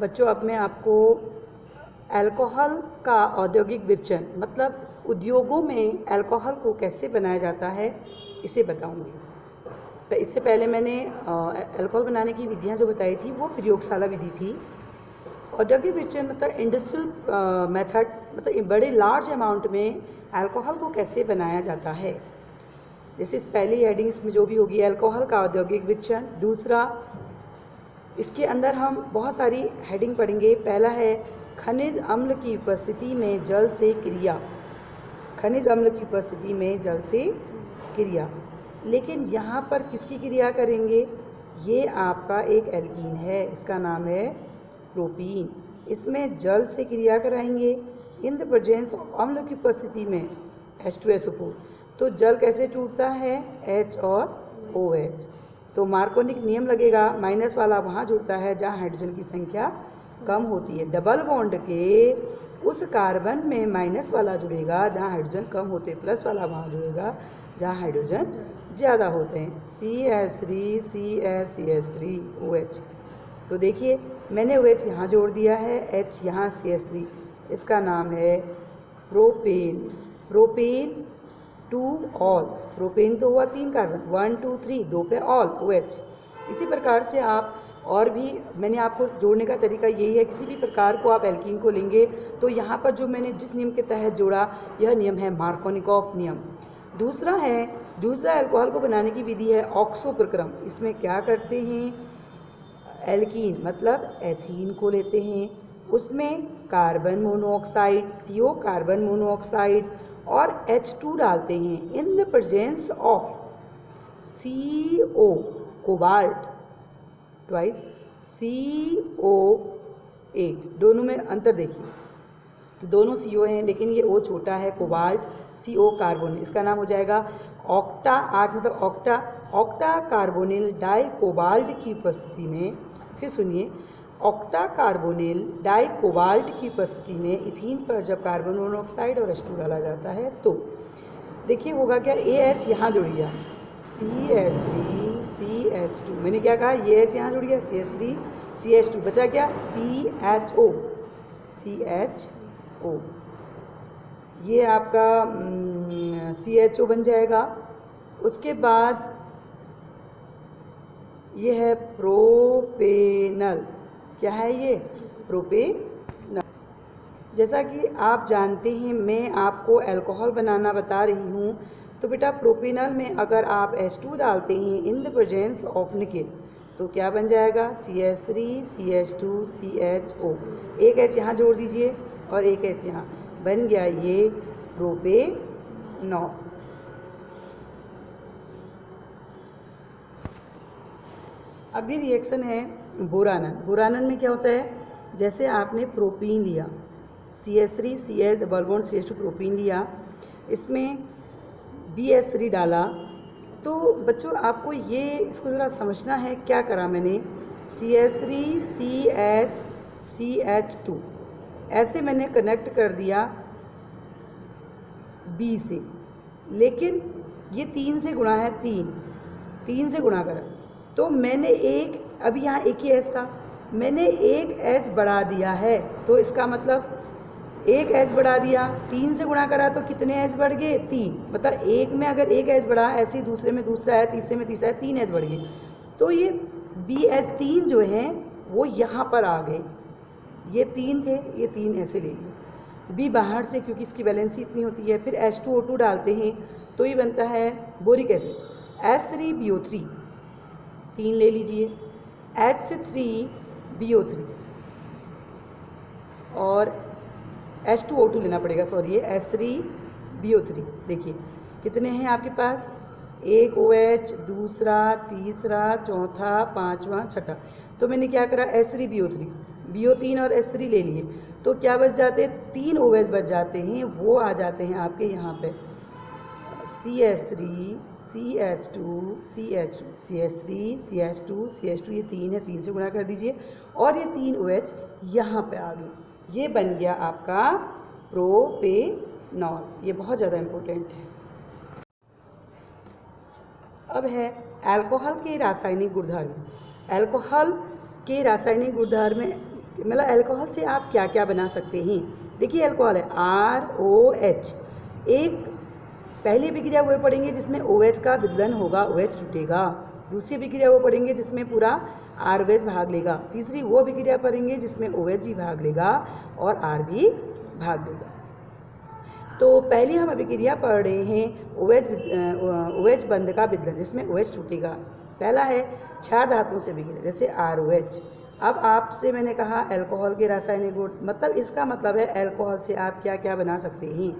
बच्चों, अब मैं आपको अल्कोहल का औद्योगिक विपचन मतलब उद्योगों में अल्कोहल को कैसे बनाया जाता है इसे बताऊंगी। इससे पहले मैंने अल्कोहल बनाने की विधियां जो बताई थी वो प्रयोगशाला विधि थी। औद्योगिक विपचन मतलब इंडस्ट्रियल मेथड मतलब बड़े लार्ज अमाउंट में अल्कोहल को कैसे बनाया जाता है। जैसे पहली हेडिंग इसमें जो भी होगी अल्कोहल का औद्योगिक विपचन। दूसरा, इसके अंदर हम बहुत सारी हेडिंग पढ़ेंगे। पहला है खनिज अम्ल की उपस्थिति में जल से क्रिया। खनिज अम्ल की उपस्थिति में जल से क्रिया, लेकिन यहाँ पर किसकी क्रिया करेंगे? ये आपका एक एल्कीन है, इसका नाम है प्रोपीन। इसमें जल से क्रिया कराएंगे इन द प्रेजेंस ऑफ अम्ल की उपस्थिति में H2SO4। तो जल कैसे टूटता है? H और OH। तो मार्कोनिक नियम लगेगा, माइनस वाला वहाँ जुड़ता है जहाँ हाइड्रोजन की संख्या कम होती है। डबल बॉन्ड के उस कार्बन में माइनस वाला जुड़ेगा जहाँ हाइड्रोजन कम होते हैं, प्लस वाला वहाँ जुड़ेगा जहाँ हाइड्रोजन ज़्यादा होते हैं। CH3 CH OH। तो देखिए मैंने OH यहाँ जोड़ दिया है, H यहाँ CH3, इसका नाम है propane. Propane two all, propane तो हुआ 3 कार्बन, 1 2 3, 2 पे ऑल OH। इसी प्रकार से आप और भी, मैंने आपको जोड़ने का तरीका यही है, किसी भी प्रकार को आप एल्कीन को लेंगे तो यहाँ पर जो मैंने जिस नियम के तहत जोड़ा यह नियम है मार्कोनिकॉफ नियम। दूसरा अल्कोहल को बनाने की विधि है ऑक्सो प्रक्रम। इसमें क्या करते हैं? एल्कीन मतलब एथीन को लेते हैं, उसमें carbon monoxide CO carbon monoxide और H2 डालते हैं in the presence of CO cobalt twice CO8। दोनों में अंतर देखिए, दोनों CO हैं लेकिन ये O छोटा है, कोबाल्ट CO कार्बोनिल, इसका नाम हो जाएगा ऑक्टा 8 मतलब ऑक्टा कार्बोनिल डाई कोबाल्ट की उपस्थिति में। फिर सुनिए, ऑक्टा कार्बोनिल डाई कोबाल्ट की उपस्थिति में इथीन पर जब कार्बन मोनोऑक्साइड और H2 डाला जाता है तो देखिए होगा क्या? AH यहाँ जुड़ गया, CH3 CH2, मैंने क्या कहा? ये H यहाँ जुड़ गया, CH3 CH2, बचा क्या? CHO। ये आपका CHO बन जाएगा। उसके बाद ये है प्रोपेनल। क्या है ये? प्रोपेनल। जैसा कि आप जानते हैं मैं आपको अल्कोहल बनाना बता रही हूँ, तो बेटा प्रोपेनल में अगर आप H2 डालते हैं in the presence of nickel तो क्या बन जाएगा? CH3 CH2 CHO। एक H यहाँ जोड़ दीजिए और एक H यहाँ, बन गया ये प्रोपेनॉल। अगली रिएक्शन है बोरानन। बोरानन में क्या होता है? जैसे आपने प्रोपीन लिया, CH3 CH double bond CH2 propene लिया, इसमें BH3 डाला, तो बच्चों आपको ये इसको ज़रा समझना है क्या करा मैंने। CH3 CH CH2 ऐसे मैंने कनेक्ट कर दिया B से, लेकिन ये 3 से गुणा है, 3 से गुणा करा तो मैंने एक, अभी यहाँ एक ही H था, मैंने एक H बढ़ा दिया है, तो इसका मतलब एक H बढ़ा दिया, 3 से गुणा करा तो कितने H बढ़ गए? 3। मतलब एक में अगर एक H बढ़ा, ऐसे ही दूसरे में दूसरा है, तीसरे में तीसरा है, 3 H बढ़ गए। तो ये BH3 जो है वो यहाँ पर आ गए, ये 3 थे, ये 3 ऐसे ले लिए, B बाहर से क्योंकि इसकी वैलेंसी इतनी होती है। फिर H2O2 डालते हैं तो ये बनता है बोरिक एसिड, H3BO3, 3 ले लीजिए, H3BO3 और H2O2 लेना पड़ेगा, सॉरी ये H3BO3। देखिए कितने हैं आपके पास? एक OH, दूसरा, तीसरा, चौथा, पांचवा, छठा। तो मैंने क्या करा? H3BO3, BO3 और H3 ले लिए, तो क्या बच जाते हैं? 3 OH बच जाते हैं, वो आ जाते हैं आपके यहाँ पे CH3 CH2 CH2 CH3 CH2 CH2, ये 3 है, 3 से गुणा कर दीजिए और ये 3 OH यहाँ पे आ गए, ये बन गया आपका प्रोपेनॉल। ये बहुत ज़्यादा इम्पोर्टेंट है। अब है अल्कोहल के रासायनिक गुणधर्म। अल्कोहल के रासायनिक गुणधर्म मतलब अल्कोहल से आप क्या क्या बना सकते हैं। देखिए अल्कोहल है ROH, एक पहली अभिक्रिया वो पढ़ेंगे जिसमें OH का विदलन होगा, OH टूटेगा। दूसरी अभिक्रिया वो पढ़ेंगे जिसमें पूरा ROH भाग लेगा। तीसरी वो अभिक्रिया पढ़ेंगे जिसमें OH भी भाग लेगा और R भी भाग लेगा। तो पहली हम अभिक्रिया पढ़ रहे हैं OH बंध का विदलन जिसमें OH टूटेगा। पहला है क्षार धातुओं से अभिक्रिया जैसे ROH। अब आपसे मैंने कहा अल्कोहल के रासायनिक गुण, मतलब इसका मतलब है अल्कोहल से आप क्या क्या बना सकते हैं।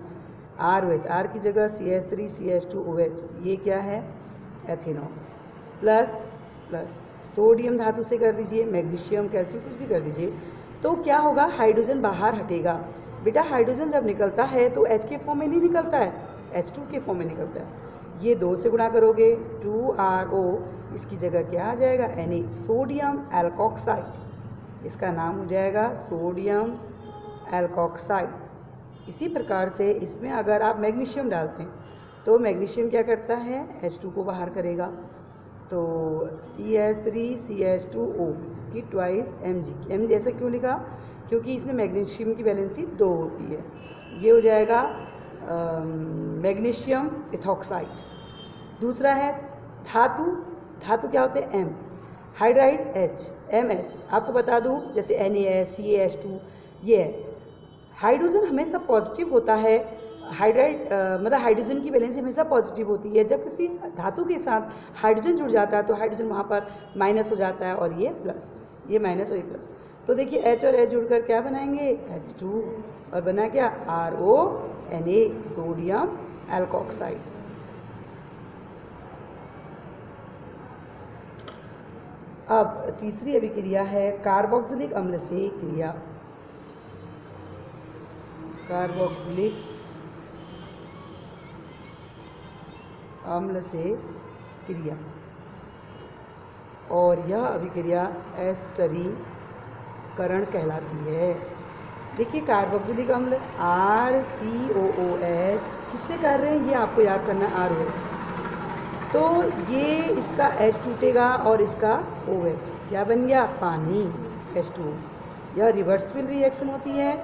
ROH, R की जगह CH3 CH2OH, ये क्या है एथेनॉल। प्लस सोडियम धातु से कर दीजिए, मैग्नीशियम कैल्शियम कुछ भी कर दीजिए, तो क्या होगा हाइड्रोजन बाहर हटेगा। बेटा हाइड्रोजन जब निकलता है तो H के फॉर्म में नहीं निकलता है, H2 के फॉर्म में निकलता है। ये 2 से गुणा करोगे 2RO, इसकी जगह क्या आ जाएगा Na, सोडियम एल्कोक्साइड, इसका नाम हो जाएगा सोडियम एल्कोक्साइड। इसी प्रकार से इसमें अगर आप मैग्नीशियम डालते हैं तो मैग्नीशियम क्या करता है H2 को बाहर करेगा, तो CH3 CH2O की ट्वाइस Mg ऐसा क्यों लिखा, क्योंकि इसमें मैग्नीशियम की वैलेंसी 2 होती है। ये हो जाएगा मैग्नीशियम इथॉक्साइड। दूसरा है धातु क्या होते हैं M, हाइड्राइड H, MH। आपको बता दूं जैसे NaS CaH2, ये है हाइड्रोजन हमेशा पॉजिटिव होता है। हाइड्राइड मतलब हाइड्रोजन की वैलेंसी हमेशा पॉजिटिव होती है। जब किसी धातु के साथ हाइड्रोजन जुड़ जाता है तो हाइड्रोजन वहाँ पर माइनस हो जाता है और ये प्लस, ये माइनस और ये प्लस। तो देखिए H और H जुड़कर क्या बनाएंगे H2, और बना क्या RONA, सोडियम एल्कोक्साइड। अब तीसरी अभिक्रिया है कार्बोक्सिलिक अम्ल से क्रिया। कार्बोक्सिलिक अम्ल से क्रिया, और यह अभिक्रिया एस्टरीकरण कहलाती है। देखिए कार्बोक्सिलिक अम्ल RCOOH किससे कर रहे हैं, ये आपको याद करना है ROH। तो ये इसका H टूटेगा और इसका OH क्या बन गया पानी H2O। यह रिवर्सिबल रिएक्शन होती है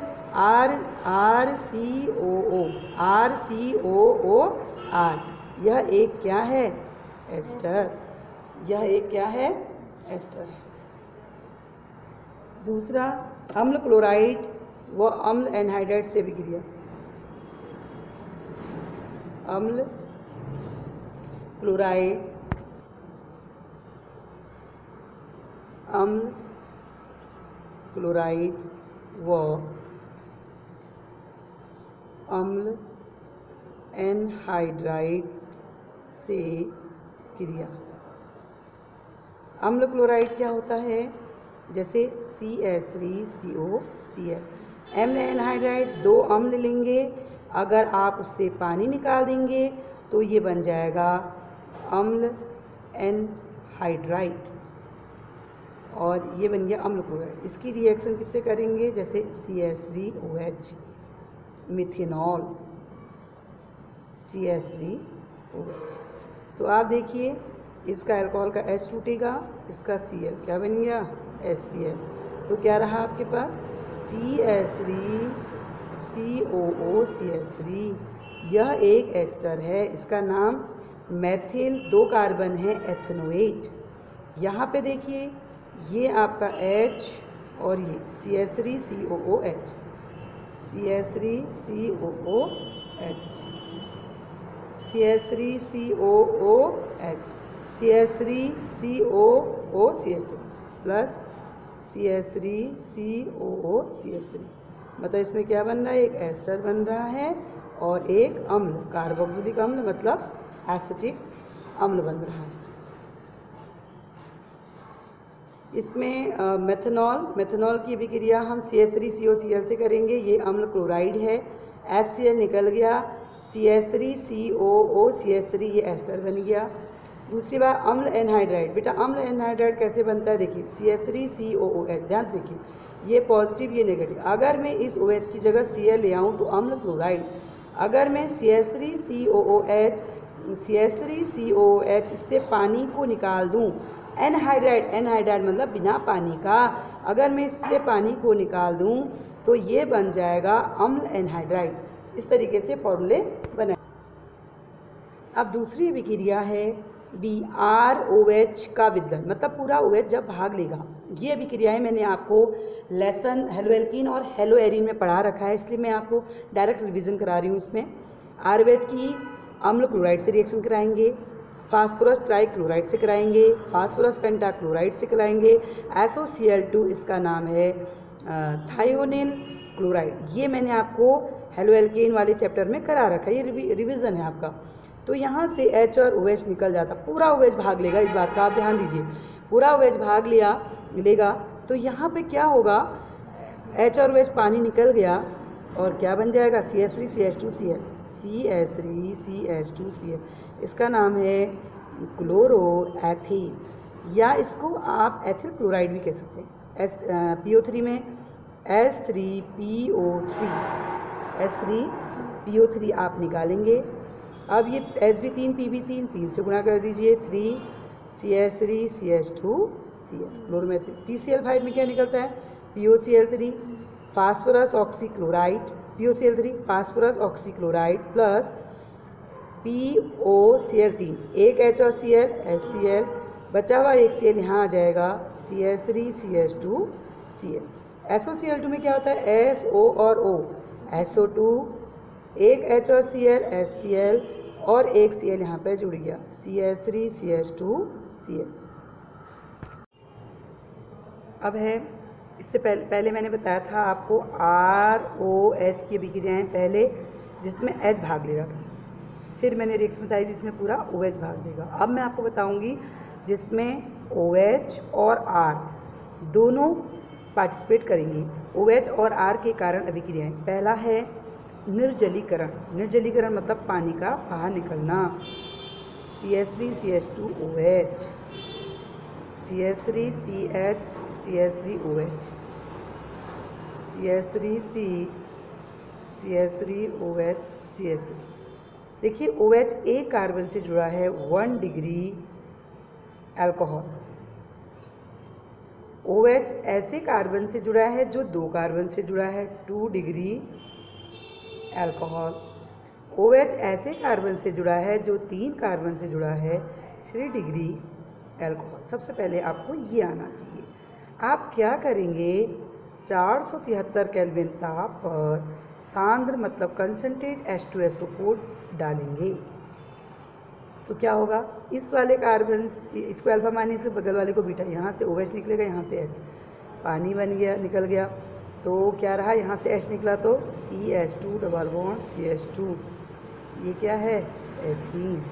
RCOOR। यह एक क्या है एस्टर, यह एक क्या है एस्टर है। दूसरा अम्ल क्लोराइड व अम्ल एनहाइड्राइड से अभिक्रिया। अम्ल क्लोराइड व अम्ल एनहाइड्राइड से क्रिया। अम्ल क्लोराइड क्या होता है, जैसे CH3COCl। अम्ल एनहाइड्राइड 2 अम्ल लेंगे, अगर आप उससे पानी निकाल देंगे तो ये बन जाएगा अम्ल एनहाइड्राइड, और ये बन गया अम्ल क्लोराइड। इसकी रिएक्शन किससे करेंगे, जैसे CH3OH, मिथेनॉल CH3OH। तो आप देखिए इसका अल्कोहल का H टूटेगा, इसका Cl क्या बन गया HCl। तो क्या रहा आपके पास CH3COOCH3। यह एक एस्टर है, इसका नाम मैथिल 2 कार्बन है एथेनोएट। यहाँ पे देखिए ये आपका H और ये CH3COOH, CH3COOH, CH3COOH, CH3COOCH3 plus CH3COOCH3। मतलब इसमें क्या बन रहा है, एक एस्टर बन रहा है और एक अम्ल कार्बोक्सिलिक अम्ल मतलब एसिटिक अम्ल बन रहा है। इसमें मेथनॉल की अभिक्रिया हम CH3COCl से करेंगे। ये अम्ल क्लोराइड है, HCl निकल गया, CH3COOCH3 ये एस्टर बन गया। दूसरी बात अम्ल एनहाइड्राइड। बेटा अम्ल एनहाइड्राइड कैसे बनता है, देखिए CH3COOH, ध्यान से देखिए ये पॉजिटिव ये नेगेटिव। अगर मैं इस OH की जगह Cl ले आऊँ तो अम्ल क्लोराइड। अगर मैं CH3COOH इससे पानी को निकाल दूँ एनहाइड्राइड, एनहाइड्राइड मतलब बिना पानी का। अगर मैं इससे पानी को निकाल दूं तो ये बन जाएगा अम्ल एनहाइड्राइड। इस तरीके से फॉर्मूले बनाए। अब दूसरी अभिक्रिया है BrOH का विदलन, मतलब पूरा OH जब भाग लेगा। ये अभिक्रियाएं मैंने आपको लेसन हेलोएल्कीन और हेलोएरिन में पढ़ा रखा है, इसलिए मैं आपको डायरेक्ट रिवीजन करा रही हूँ। इसमें ROH की अम्ल क्लोराइड से रिएक्शन कराएंगे, फास्फोरस ट्राइक्लोराइड से कराएंगे, फास्फोरस पेंटाक्लोराइड से कराएंगे, SOCl2 इसका नाम है थायोनिल क्लोराइड। ये मैंने आपको हेलोएल्केन वाले चैप्टर में करा रखा है, ये रिवीजन है आपका। तो यहाँ से H और OH निकल जाता, पूरा OH भाग लेगा। इस बात का आप ध्यान दीजिए, पूरा OH भाग लेगा तो यहाँ पे क्या होगा, H और OH पानी निकल गया और क्या बन जाएगा, CH3CH2Cl, CH3CH2Cl। इसका नाम है क्लोरोएथिल, या इसको आप एथिल क्लोराइड भी कह सकते हैं। PO3 में S3PO3 आप निकालेंगे। अब ये H भी 3 P भी 3 से गुणा कर दीजिए, 3CH3CH2Cl क्लोरोमेथिल। PCl5 में क्या निकलता है, POCl3 phosphorus oxychloride, POCl3 phosphorus oxychloride plus POCl3, एक H और Cl HCl, बचा हुआ एक Cl यहाँ आ जाएगा CH3CH2Cl। SOCl2 में क्या होता है, SO और O, SO2, एक H और Cl HCl और एक Cl यहाँ पे जुड़ गया CH3CH2Cl। अब है इससे पहले मैंने बताया था आपको ROH की अभिक्रियाएं, पहले जिसमें H भाग ले रहा था, फिर मैंने रिएक्शन बताई थी जिसमें पूरा OH भाग लेगा। अब मैं आपको बताऊंगी जिसमें OH और R दोनों पार्टिसिपेट करेंगी। OH और R के कारण अभिक्रियाएं, पहला है निर्जलीकरण। निर्जलीकरण मतलब पानी का बाहर निकलना, CH3CH2OH, CH3CH, CH3OH, CH3CH3OH, CH3। देखिए OH एक कार्बन से जुड़ा है 1 डिग्री अल्कोहल। OH ऐसे कार्बन से जुड़ा है जो 2 कार्बन से जुड़ा है 2 डिग्री अल्कोहल। OH ऐसे कार्बन से जुड़ा है जो 3 कार्बन से जुड़ा है 3 डिग्री अल्कोहल। सबसे पहले आपको ये आना चाहिए। आप क्या करेंगे, 473 केल्विन ताप पर सांद्र मतलब कंसंट्रेट H2SO को डालेंगे तो क्या होगा, इस वाले कार्बन इसको अल्फा मानिए, इसके बगल वाले को बीटा, यहाँ से OH निकलेगा, यहाँ से H, पानी बन गया, निकल गया। तो क्या रहा, यहाँ से H निकला तो CH2 डबल बॉन्ड CH2, ये क्या है, एथीन।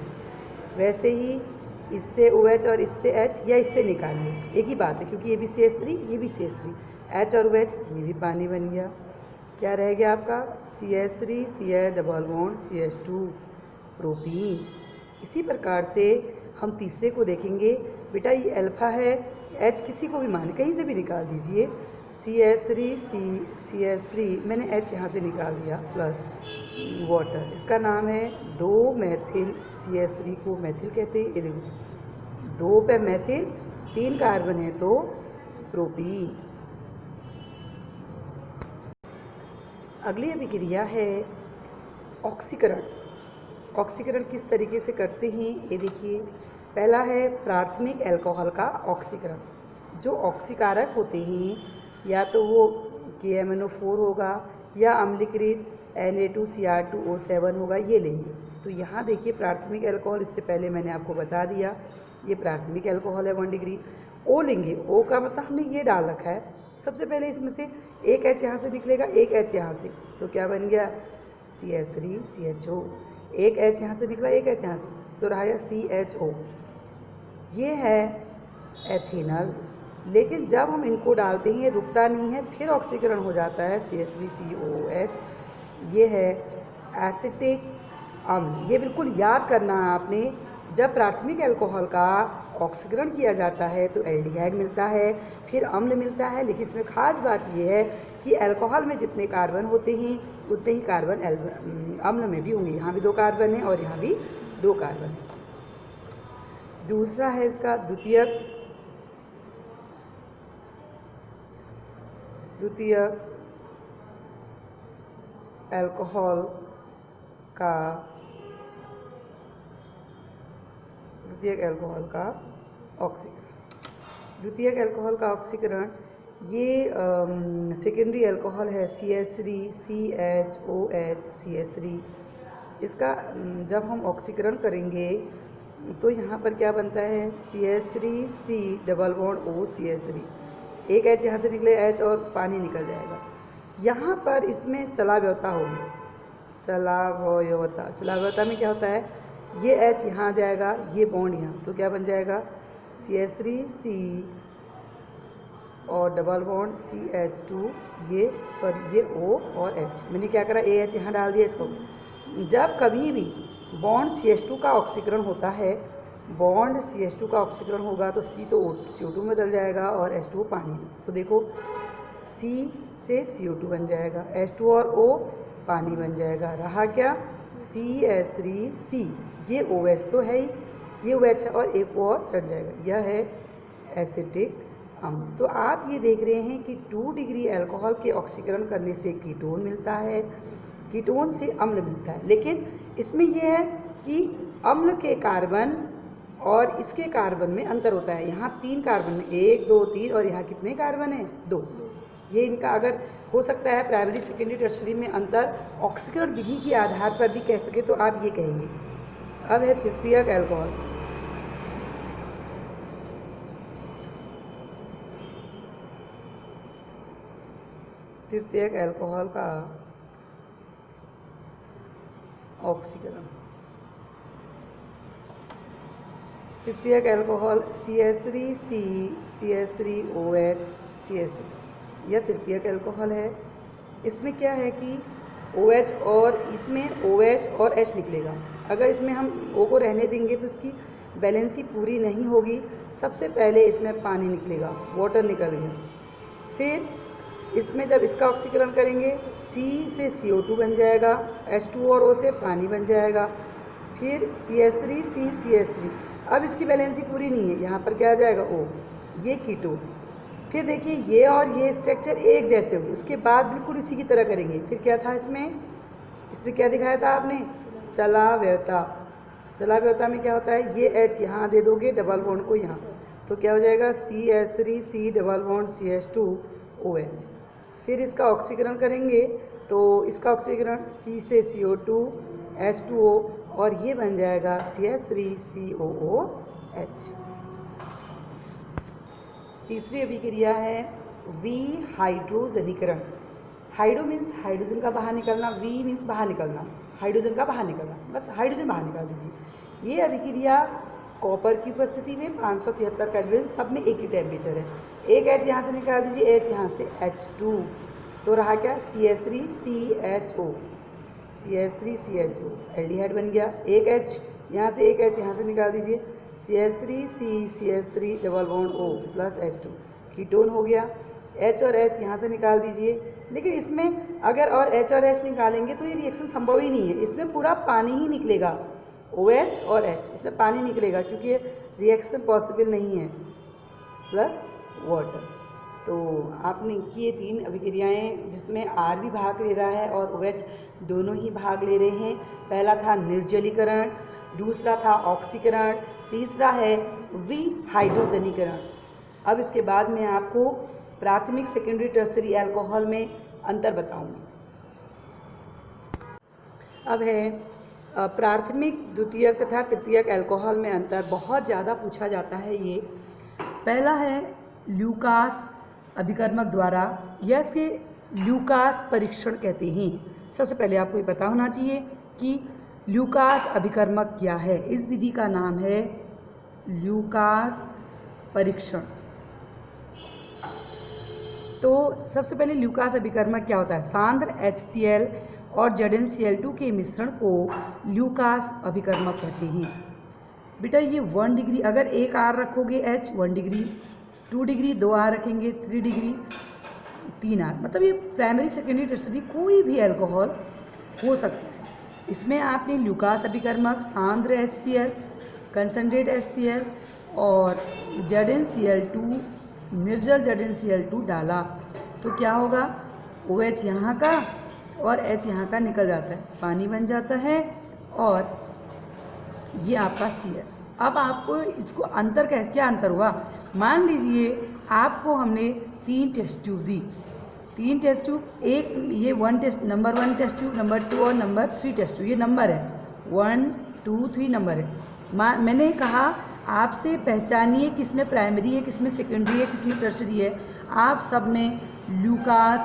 वैसे ही इससे OH और इससे H या इससे निकालिए, एक ही बात है, क्योंकि ये भी CH3 ये भी CH3, H और OH ये भी पानी बन गया। क्या रह गया आपका, CH3 CH double bond CH2 propene. इसी प्रकार से हम तीसरे को देखेंगे। बेटा ये अल्फा है, H किसी को भी माने, कहीं से भी निकाल दीजिए, CH3 मैंने H यहाँ से निकाल दिया प्लस वाटर, इसका नाम है 2 मैथिल। CH3 को मैथिल कहते हैं। ये देखो 2 पे मैथिल, 3 कार्बन है तो प्रोपीन। अगली अभिक्रिया है ऑक्सीकरण। ऑक्सीकरण किस तरीके से करते हैं ये देखिए। पहला है प्राथमिक अल्कोहल का ऑक्सीकरण। जो ऑक्सीकारक होते हैं या तो वो KMnO4 होगा या अम्लीकृत Na2Cr2O7 होगा, ये लेंगे। तो यहाँ देखिए प्राथमिक अल्कोहल, इससे पहले मैंने आपको बता दिया ये प्राथमिक अल्कोहल है 1 डिग्री। O लेंगे, O का मतलब हमने ये डाल रखा है। सबसे पहले इसमें से एक H यहाँ से निकलेगा, एक H यहाँ से, तो क्या बन गया CH3CHO। एक H यहाँ से निकला, एक H यहाँ से, तो रहा CHO। ये है एथिनल। लेकिन जब हम इनको डालते हैं ये रुकता नहीं है, फिर ऑक्सीकरण हो जाता है CH3COOH। ये है एसिटिक अम्ल। ये बिल्कुल याद करना है आपने, जब प्राथमिक अल्कोहल का ऑक्सीकरण किया जाता है तो एल्डिहाइड मिलता है, फिर अम्ल मिलता है। लेकिन इसमें खास बात यह है कि अल्कोहल में जितने कार्बन होते हैं उतने ही कार्बन अम्ल में भी होंगे। यहाँ भी 2 कार्बन है और यहाँ भी 2 कार्बन है। दूसरा है इसका द्वितीयक द्वितीयक अल्कोहल का ऑक्सीकरण ये सेकेंडरी अल्कोहल है CH3 CHOH CH3। इसका जब हम ऑक्सीकरण करेंगे तो यहाँ पर क्या बनता है CH3 C double bond O CH3, एक H यहाँ से निकले H और पानी निकल जाएगा। यहाँ पर इसमें चलाव्यता होगी, चलाव्यता में क्या होता है, ये H यहाँ आ जाएगा, ये बॉन्ड यहाँ, तो क्या बन जाएगा CH3 C और डबल बॉन्ड CH2, ये O और H। मैंने क्या करा, AH यहाँ डाल दिया इसको। जब कभी भी बॉन्ड CH2 का ऑक्सीकरण होता है, बॉन्ड CH2 का ऑक्सीकरण होगा तो C तो CO2 में बदल जाएगा और H2O पानी में। तो देखो C से CO2 बन जाएगा, H2 और O पानी बन जाएगा, रहा क्या CH3C। ये OH तो है ही, ये OH है और एक और चढ़ जाएगा, यह है एसिटिक अम्ल। तो आप ये देख रहे हैं कि 2 डिग्री अल्कोहल के ऑक्सीकरण करने से कीटोन मिलता है, कीटोन से अम्ल मिलता है। लेकिन इसमें यह है कि अम्ल के कार्बन और इसके कार्बन में अंतर होता है। यहाँ 3 कार्बन में 1 2 3 और यहाँ कितने कार्बन हैं 2। ये इनका अगर हो सकता है प्राइमरी सेकेंडरी टर्शरी में अंतर ऑक्सीकरण विधि के आधार पर भी कह सके तो आप ये कहेंगे। अब है तृतीयक अल्कोहल। तृतीयक अल्कोहल का ऑक्सीकरण। तृतीयक अल्कोहल CH3C CH3OH CH3, यह तृतीयक अल्कोहल है। इसमें क्या है कि OH और इसमें OH और H निकलेगा। अगर इसमें हम O को रहने देंगे तो इसकी बैलेंसी पूरी नहीं होगी। सबसे पहले इसमें पानी निकलेगा, वाटर निकल गया। फिर इसमें जब इसका ऑक्सीकरण करेंगे C से CO2 बन जाएगा, H2 और O से पानी बन जाएगा। फिर CH3C CH3, अब इसकी बैलेंसी पूरी नहीं है, यहाँ पर क्या आ जाएगा O, ये कीटोन। फिर देखिए ये और ये स्ट्रक्चर एक जैसे हो, उसके बाद बिल्कुल इसी की तरह करेंगे। फिर क्या था इसमें क्या दिखाया था आपने, चलाव्यता। चलाव्यता में क्या होता है, ये H यहाँ दे दोगे डबल बॉन्ड को यहाँ, तो क्या हो जाएगा CH3C डबल बॉन्ड CH2OH। फिर इसका ऑक्सीकरण करेंगे तो इसका ऑक्सीकरण C से CO2 H2O और ये बन जाएगा CH3COOH। तीसरी अभिक्रिया है विहाइड्रोजनीकरण। हाइड्रो मीन्स हाइड्रोजन का बाहर निकलना, वी मीन्स बाहर निकलना, हाइड्रोजन का बाहर निकलना, बस हाइड्रोजन बाहर निकाल दीजिए। ये अभिक्रिया कॉपर की उपस्थिति में 573 केल्विन, सब में एक ही टेम्परेचर है। एक H यहाँ से निकाल दीजिए, H यहाँ से H2, तो रहा क्या CH3CHO एल्डिहाइड बन गया। एक H यहाँ से, एक H यहाँ से निकाल दीजिए, CH3C double bond O plus H2 ketone हो गया। H और H यहाँ से निकाल दीजिए। लेकिन इसमें अगर और H और H निकालेंगे तो ये रिएक्शन संभव ही नहीं है, इसमें पूरा पानी ही निकलेगा, OH और H, इससे पानी निकलेगा क्योंकि ये रिएक्शन पॉसिबल नहीं है, प्लस वाटर। तो आपने किए 3 अभिक्रियाएँ जिसमें R भी भाग ले रहा है और OH दोनों ही भाग ले रहे हैं। पहला था निर्जलीकरण, दूसरा था ऑक्सीकरण, तीसरा है विहाइड्रोजनीकरण। अब इसके बाद मैं आपको प्राथमिक सेकेंडरी टर्शरी अल्कोहल में अंतर बताऊंगी। अब है प्राथमिक द्वितीयक तथा तृतीयक अल्कोहल में अंतर, बहुत ज़्यादा पूछा जाता है ये। पहला है ल्यूकास अभिकर्मक द्वारा, या इसे ल्यूकास परीक्षण कहते हैं। सबसे पहले आपको ये पता होना चाहिए कि ल्यूकास अभिकर्मक क्या है। इस विधि का नाम है ल्यूकास परीक्षण। तो सबसे पहले ल्यूकास अभिकर्मक क्या होता है, सांद्र HCl और ZnCl2 के मिश्रण को ल्यूकास अभिकर्मक कहते हैं। बेटा ये 1 डिग्री, अगर एक R रखोगे H 1 डिग्री, 2 डिग्री 2 R रखेंगे 3 डिग्री 3 R, मतलब ये प्राइमरी सेकेंडरी टर्शरी कोई भी अल्कोहल हो सकता है। इसमें आपने ल्यूकास अभिकर्मक सांद्र HCl, कंसनट्रेट HCl और ZnCl2 निर्जल ZnCl2 डाला, तो क्या होगा, OH यहाँ का और H यहाँ का निकल जाता है, पानी बन जाता है और ये आपका Cl। अब आपको इसको अंतर क्या अंतर हुआ, मान लीजिए आपको हमने 3 टेस्ट ट्यूब दी, 3 टेस्ट ट्यूब, एक ये नंबर 1 टेस्ट ट्यूब, नंबर 2 और नंबर 3 टेस्ट ट्यूब, ये नंबर है 1 2 3 नंबर है। मैंने कहा आपसे पहचानिए किसमें प्राइमरी है, किसमें सेकेंडरी है, किसमें टर्शरी है। आप सब में ल्यूकास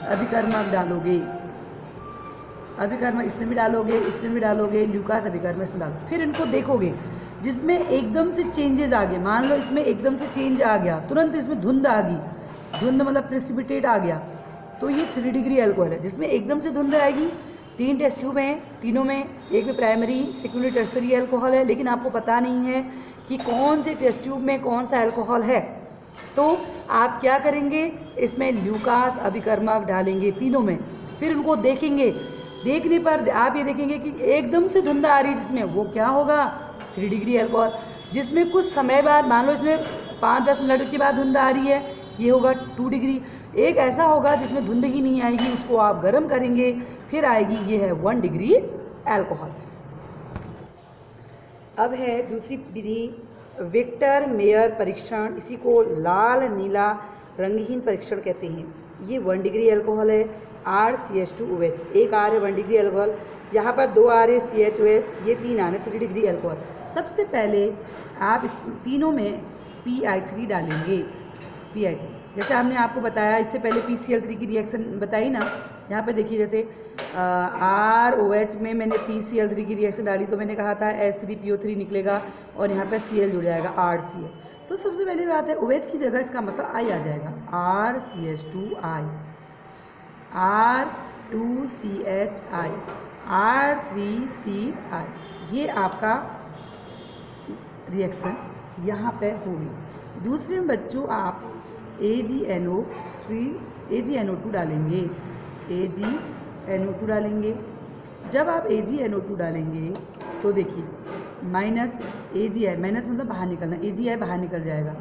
अभिकर्मक डालोगे, अभिकर्मक इसमें भी डालोगे, इसमें भी डालोगे, ल्यूकास अभिकर्मक इसमें डालोगे। फिर इनको देखोगे जिसमें एकदम से चेंजेस आ गए, मान लो इसमें एकदम से चेंज आ गया, तुरंत इसमें धुंध आ गई, धुंध मतलब प्रेसिपिटेट आ गया, तो ये 3 डिग्री अल्कोहल है। जिसमें एकदम से धुंध आएगी, 3 टेस्ट ट्यूब हैं, तीनों में एक में प्राइमरी सेकेंडरी टर्सरी अल्कोहल है, लेकिन आपको पता नहीं है कि कौन से टेस्ट ट्यूब में कौन सा अल्कोहल है, तो आप क्या करेंगे, इसमें ल्यूकास अभिकर्मक डालेंगे तीनों में। फिर उनको देखेंगे, देखने पर आप ये देखेंगे कि एकदम से धुंध आ रही है जिसमें, वो क्या होगा 3 डिग्री अल्कोहल। जिसमें कुछ समय बाद, मान लो इसमें 5-10 मिनट के बाद धुंध आ रही है, ये होगा 2 डिग्री। एक ऐसा होगा जिसमें धुंध ही नहीं आएगी, उसको आप गर्म करेंगे फिर आएगी, ये है 1 डिग्री अल्कोहल। अब है दूसरी विधि, विक्टर मेयर परीक्षण, इसी को लाल नीला रंगहीन परीक्षण कहते हैं। ये 1 डिग्री अल्कोहल है, RCH2OH, एक R है 1 डिग्री अल्कोहल, यहाँ पर 2 R है CHOH, ये 3 R है 3 डिग्री अल्कोहल। सबसे पहले आप इस तीनों में PI3 डालेंगे, PI3 जैसे हमने आपको बताया इससे पहले PCl3 की रिएक्शन बताई ना। यहाँ पे देखिए जैसे ROH में मैंने PCl3 की रिएक्शन डाली तो मैंने कहा था H3PO3 निकलेगा और यहाँ पे Cl जुड़ जाएगा RCl। तो सबसे पहली बात है OH की जगह इसका मतलब I आ जाएगा, RCH2I, R2CHI, R3CI, ये आपका रिएक्शन यहाँ पे होगी। दूसरे में बच्चों आप AgNO2 डालेंगे, AgNO2 डालेंगे। जब आप AgNO2 डालेंगे तो देखिए माइनस AgI, माइनस मतलब बाहर निकलना, AgI बाहर निकल जाएगा,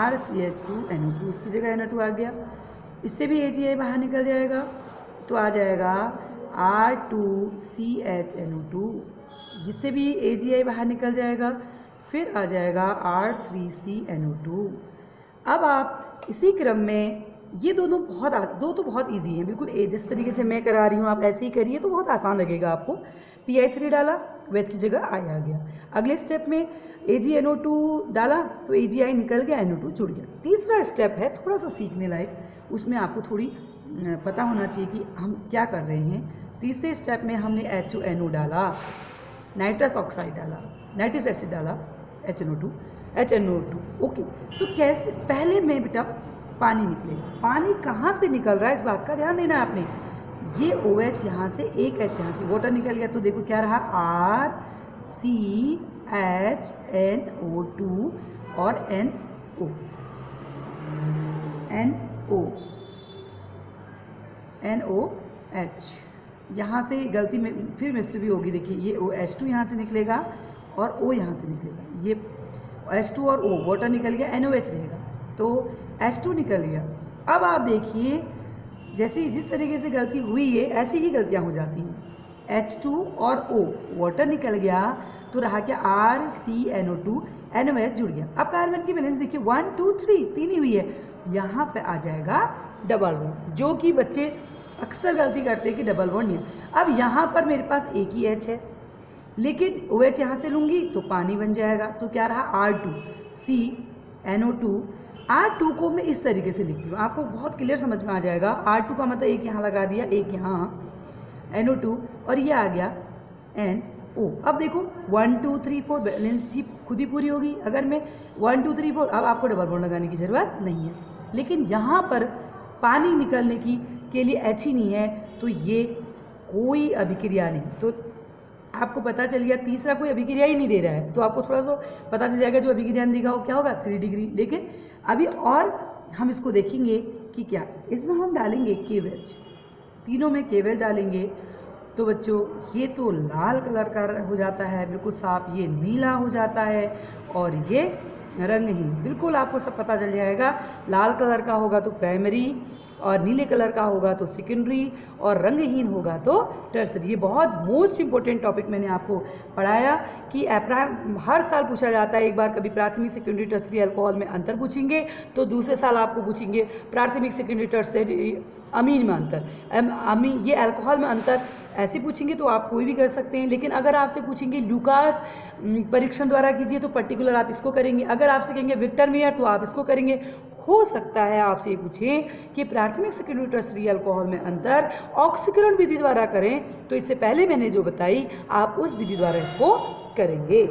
RCH2NO2 उसकी जगह NO2 आ गया, इससे भी AgI बाहर निकल जाएगा तो आ जाएगा R2CHNO2, इससे भी AgI बाहर निकल जाएगा, फिर आ जाएगा R3CNO2। अब आप इसी क्रम में ये दो तो बहुत इजी हैं, बिल्कुल जिस तरीके से मैं करा रही हूँ आप ऐसे ही करिए तो बहुत आसान लगेगा आपको। PI3 डाला, OH की जगह I आ गया। अगले स्टेप में AgNO2 डाला तो AgI निकल गया, NO2 जुड़ गया। तीसरा स्टेप है थोड़ा सा सीखने लायक, उसमें आपको थोड़ी पता होना चाहिए कि हम क्या कर रहे हैं। तीसरे स्टेप में हमने HNO डाला, नाइट्रस ऑक्साइड डाला, नाइट्रिक एसिड डाला, HNO2 ओके। तो कैसे, पहले में बेटा पानी निकलेगा, पानी कहाँ से निकल रहा है इस बात का ध्यान देना आपने। ये OH यहाँ से, एक H यहाँ से, वाटर निकल गया तो देखो क्या रहा, RCHNO2 और NOH। यहाँ से गलती में फिर मिस्टेक भी होगी, देखिए ये H2 यहाँ से निकलेगा और O यहाँ से निकलेगा, ये H2 और O वाटर निकल गया, NOH रहेगा तो H2 निकल गया। अब आप देखिए जैसे जिस तरीके से गलती हुई है ऐसी ही गलतियाँ हो जाती हैं। H2 और O वाटर निकल गया तो रहा क्या, RCNO2 NOH जुड़ गया। अब कार्बन की बैलेंस देखिए 1 2 3 तीन ही हुई है, यहाँ पे आ जाएगा डबल बॉन्ड, जो कि बच्चे अक्सर गलती करते हैं कि डबल बॉन्ड नहीं है। अब यहाँ पर मेरे पास एक ही H है, लेकिन OH यहाँ से लूँगी तो पानी बन जाएगा, तो क्या रहा R2CNO2। R2 को मैं इस तरीके से लिखती हूँ, आपको बहुत क्लियर समझ में आ जाएगा। R2 का मतलब एक यहाँ लगा दिया, एक यहाँ NO2 और ये आ गया NO। अब देखो 1 2 3 4 बैलेंस शीट खुद ही पूरी होगी। अगर मैं 1 2 3 4, अब आपको डबल बॉन्ड लगाने की ज़रूरत नहीं है, लेकिन यहाँ पर पानी निकलने के लिए H ही नहीं है तो ये कोई अभिक्रिया नहीं, तो आपको पता चल गया तीसरा कोई अभिक्रिया ही नहीं दे रहा है, तो आपको थोड़ा सा पता चल जाएगा जो अभिक्रिया देगा वो क्या होगा, 3 डिग्री। लेकिन अभी और हम इसको देखेंगे कि क्या, इसमें हम डालेंगे KVH, तीनों में KVH डालेंगे तो बच्चों ये तो लाल कलर का हो जाता है बिल्कुल साफ, ये नीला हो जाता है और ये रंगहीन, बिल्कुल आपको सब पता चल जाएगा। लाल कलर का होगा तो प्राइमरी, और नीले कलर का होगा तो सेकेंडरी, और रंगहीन होगा तो टर्सरी। ये बहुत मोस्ट इंपॉर्टेंट टॉपिक मैंने आपको पढ़ाया कि हर साल पूछा जाता है एक बार, कभी प्राथमिक सेकेंडरी टर्सरी अल्कोहल में अंतर पूछेंगे, तो दूसरे साल आपको पूछेंगे प्राथमिक सेकेंडरी टर्सरी अमीन में अंतर। अमीन ये अल्कोहल में अंतर ऐसे पूछेंगे तो आप कोई भी कर सकते हैं, लेकिन अगर आपसे पूछेंगे लूकास परीक्षण द्वारा कीजिए तो पर्टिकुलर आप इसको करेंगे, अगर आपसे कहेंगे विक्टर मेयर तो आप इसको करेंगे। हो सकता है आपसे ये पूछें कि प्राथमिक सेकेंडरी टर्सरी अल्कोहल में अंतर ऑक्सीकरण विधि द्वारा करें, तो इससे पहले मैंने जो बताई आप उस विधि द्वारा इसको करेंगे।